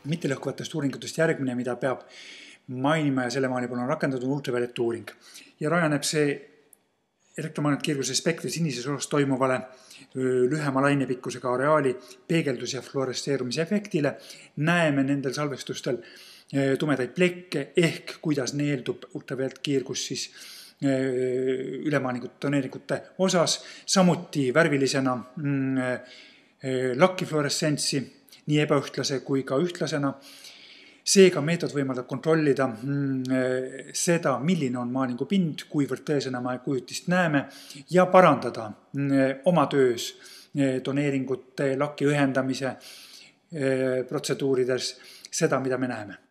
mittelõhkuvatest uuringutest järgmine, mida peab mainima ja selle maani pole rakendatud ultravioletu uuring. Ja rajaneb see elektromagnetkiirguse spektri sinises osas toimuvale lühema lainepikkusega areaali peegeldus- ja fluoresseerumise efektile. Näeme nendel salvestustel tumedaid plekke ehk kuidas neeldub ultraviolettkiirgus siis ülemaaningute toneeringute osas. Samuti värvilisena lakifluoressentsi nii ebaühtlase kui ka ühtlasena. Seega meetod võimaldab kontrollida seda, milline on maaningu pind, kuivõrd tõesena me kujutist näeme ja parandada oma töös toneeringute laki ühendamise protseduurides seda, mida me näeme.